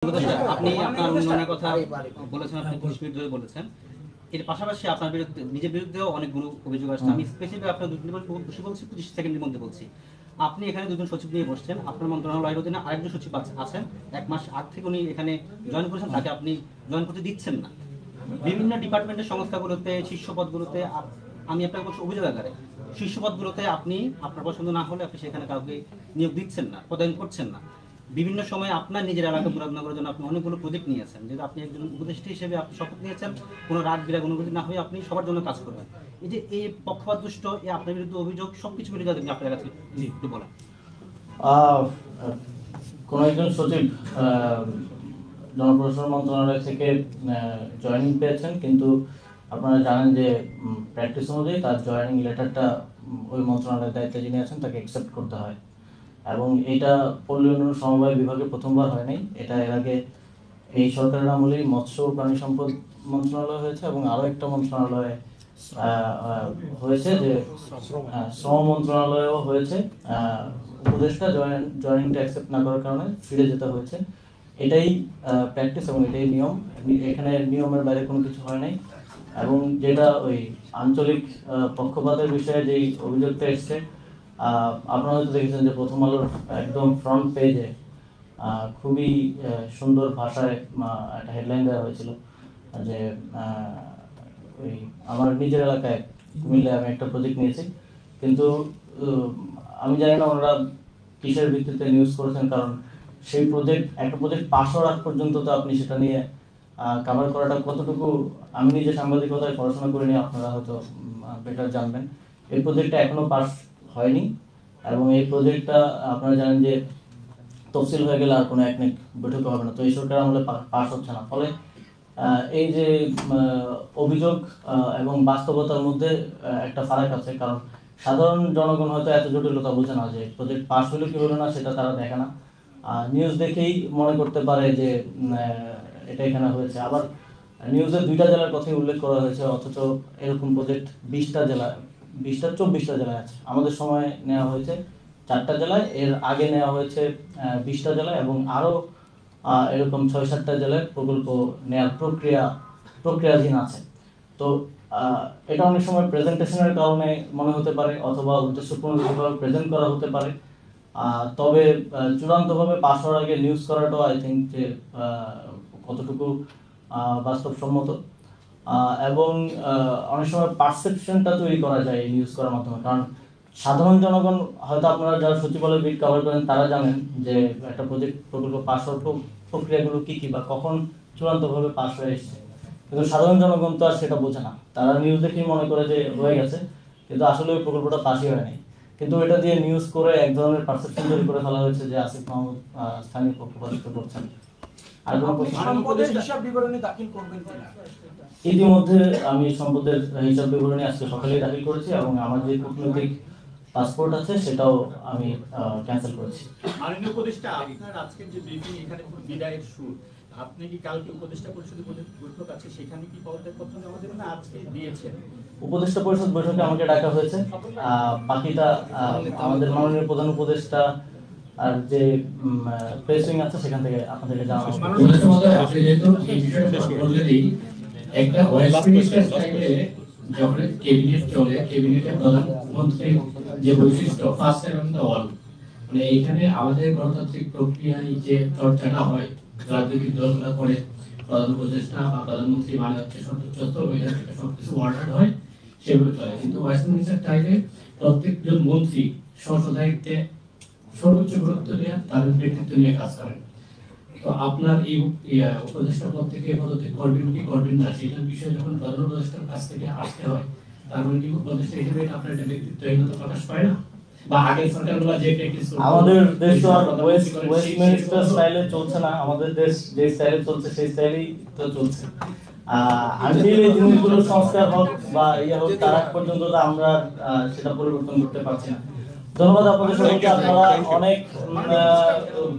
আপনি আপনার উন্নয়নের কথা বলেছেন, আপনি পুলিশ বিরুদ্ধে বলেছেন, এর পাশাপাশি আপনার বিরুদ্ধে নিজের বিরুদ্ধেও অনেকগুলো অভিযোগ আসছে। আমি স্পেসিফিক আপনার দুজন বসে বলছি 25 সেকেন্ডের মধ্যে বলছি। আপনি এখানে দুজন সচিব নিয়ে বসছেন, আপনার মন্ত্রণালয়ের অধীনে আরেকজন সচিব আছেন, 1 মাস আগ থেকে উনি এখানে জয়েন করেছেন, তাকে আপনি জয়েন করতে দিচ্ছেন না। বিভিন্ন ডিপার্টমেন্টের সংস্থাগুলোতে শীর্ষ পদগুলোতে আমি আপনাকে বলছি অভিযোগ আকারে শীর্ষ পদগুলোতে আপনি আপনার পছন্দ না হলে আপনি সেখানে কাউকে নিয়োগ দিচ্ছেন না, পদায়ন করছেন না। বিভিন্ন সময় আপনার নিজের এলাকা পুনরুদ্ধার করার জন্য আপনি অনেকগুলো প্রজেক্ট নিয়েছেন, যেহেতু আপনি একজন উপদেষ্টা হিসেবে আপনি শপথ নিয়েছেন কোনো রাগ বিরাগ অনুভূতি না হয়ে আপনি সবার জন্য কাজ করবেন। এই যে এই পক্ষপাত দুষ্ট এই আপনার বিরুদ্ধে অভিযোগ সবকিছু মিলে যাবে আপনার কাছে একটু বলেন। কোন একজন সচিব জনপ্রশাসন মন্ত্রণালয় থেকে জয়েনিং পেয়েছেন, কিন্তু আপনারা জানেন যে প্র্যাকটিস অনুযায়ী তার জয়েনিং লেটারটা ওই মন্ত্রণালয়ের দায়িত্বে যিনি আছেন তাকে অ্যাকসেপ্ট করতে হয়। এবং এটা পল্লী উন্নয়ন সমবায় বিভাগে প্রথমবার হয়নি, এটা এর আগে এই সরকারের আমলেই মৎস্য ও প্রাণী সম্পদ মন্ত্রণালয় হয়েছে এবং আরও একটা মন্ত্রণালয় হয়েছে যে শ্রম মন্ত্রণালয়ও হয়েছে। উপদেষ্টা জয়েনিংটা অ্যাকসেপ্ট না করার কারণে ফিরে যেতে হয়েছে। এটাই প্র্যাকটিস এবং এটাই নিয়ম, এখানে নিয়মের বাইরে কোনো কিছু হয় নাই। এবং যেটা ওই আঞ্চলিক পক্ষপাতের বিষয়ে যেই অভিযোগটা এসছে, আপনারা হয়তো দেখেছেন যে প্রথম আলোর একদম ফ্রন্ট পেজে খুবই সুন্দর ভাষায় একটা হেডলাইন দেওয়া হয়েছিল যে ওই আমার নিজের এলাকায় কুমিল্লায় আমি একটা প্রজেক্ট নিয়েছি, কিন্তু আমি জানি না ওনারা কিসের ভিত্তিতে নিউজ করেছেন, কারণ সেই একটা প্রজেক্ট পাস হওয়ার আগ পর্যন্ত তো আপনি সেটা নিয়ে কভার করাটা কতটুকু, আমি নিজে সাংবাদিকতায় পড়াশোনা করিনি, আপনারা হয়তো বেটার জানবেন। এই প্রজেক্টটা এখনো পাস হয়নি এবং এই প্রজেক্টটা আপনারা জানেন যে তফসিল হয়ে গেলে আর কোনো একনেক বৈঠক হবে না, তো এই সরকার আমলে পাস হচ্ছে না। ফলে এই যে অভিযোগ এবং বাস্তবতার মধ্যে একটা ফারাক আছে, কারণ সাধারণ জনগণ হয়তো এত জটিলতা বোঝে না যে প্রজেক্ট পাস হলো কি হলো না সেটা তারা দেখে না, নিউজ দেখেই মনে করতে পারে যে এটা এখানে হয়েছে। আবার নিউজে 2টা জেলার কথাই উল্লেখ করা হয়েছে, অথচ এরকম প্রজেক্ট 20টা 24টা জেলায় আছে। আমাদের সময় নেওয়া হয়েছে 4টা জেলায়, এর আগে নেওয়া হয়েছে 20টা জেলায় এবং আরও এরকম 6-7টা জেলায় প্রকল্প নেওয়ার প্রক্রিয়াধীন আছে। তো এটা অনেক সময় প্রেজেন্টেশনের কারণে মনে হতে পারে অথবা উদ্দেশ্যপূর্ণভাবে প্রেজেন্ট করা হতে পারে, তবে চূড়ান্তভাবে পাস হওয়ার আগে নিউজ করাটাও আই থিঙ্ক যে কতটুকু বাস্তবসম্মত এবং অনেক সময় পারসেপশনটা তৈরি করা যায় এই নিউজ করার মাধ্যমে। কারণ সাধারণ জনগণ হয়তো আপনারা যারা সচিবালয় বিট কভার করেন তারা জানেন যে একটা প্রকল্প পাস হওয়ার প্রক্রিয়াগুলো কী কী বা কখন চূড়ান্তভাবে পাস হয়ে এসছে, কিন্তু সাধারণ জনগণ তো আর সেটা বোঝে না, তারা নিউজ দেখেই মনে করে যে হয়ে গেছে, কিন্তু আসলে ওই প্রকল্পটা পাসই হয়নি। কিন্তু এটা দিয়ে নিউজ করে এক ধরনের পারসেপশন তৈরি করে ফেলা হয়েছে যে আসিফ মাহমুদ স্থানীয় পক্ষপাতিত্ব করছেন। আর ইতিমধ্যে আমি সম্পদের হিসাব বিবরণী আজকে সকালেই দাখিল করেছি এবং আমার যে কূটনৈতিক পাসপোর্ট আছে সেটাও আমি ক্যান্সেল করেছি। মাননীয় উপদেষ্টা, আপনার আজকের যে ব্রিফিং এখানে বিদায়ের শুরু, আপনি কি কালকে উপদেষ্টা পরিষদের বৈঠক আছে সেখানে কি পদত্যাগপত্র জমা দেবেন না আজকে দিয়েছেন? উপদেষ্টা পরিষদ বৈঠকে আমাকে ডাকা হয়েছে, বাকিটা আমাদের মাননীয় প্রধান উপদেষ্টা আর যে প্রেস উইং আছে সেখান থেকে আপনাদেরকে জানানো হবে। আপনি যেহেতু এই বিষয়টা বললেনই, একটা ওয়েস্ট মিনিস্টার স্টাইলে যখন ক্যাবিনেট চলে, ক্যাবিনেটের প্রধানমন্ত্রীর যে বৈশিষ্ট্য ফার্স্ট টাইম দ্য অল, মানে এইখানে আমাদের গণতান্ত্রিক প্রক্রিয়ায় যে চর্চাটা হয় রাজনৈতিক দলগুলো করে, প্রধান উপদেষ্টা বা প্রধানমন্ত্রী মানে হচ্ছে সর্বোচ্চ ওইটা সবকিছু অর্ডার হয় সেগুলো চলে। কিন্তু ওয়েস্ট মিনিস্টার স্টাইলে প্রত্যেকজন মন্ত্রী স্ব দায়িত্বে সর্বোচ্চ গুরুত্ব দিয়ে তাদের ব্যক্তিত্ব নিয়ে কাজ করেন। তো আপনার এই উপদেষ্টা পদ থেকে পদত্যাগ করবেন কি করবেন না সেটার বিষয়ে যখন প্রধান উপদেষ্টার কাছ থেকে আসতে হয়, তার মানে কি উপদেষ্টা হিসেবে আপনার একটা ব্যক্তিত্বহীনতা প্রকাশ পায় না? বা আগের সরকারগুলো যে প্র্যাকটিস করত, আমাদের দেশ তো ওয়েস্ট মিনিস্টার স্টাইলে চলছে না, আমাদের দেশ যে স্টাইলে চলছে সেই স্টাইলেই তো চলছে। আনটিল এই জিনিসগুলো সংস্কার হোক বা ইয়ে হোক তার আগ পর্যন্ত তো আমরা সেটা পরিবর্তন করতে পারছি না। ধন্যবাদ আপনাদের সবাইকে, আপনারা অনেক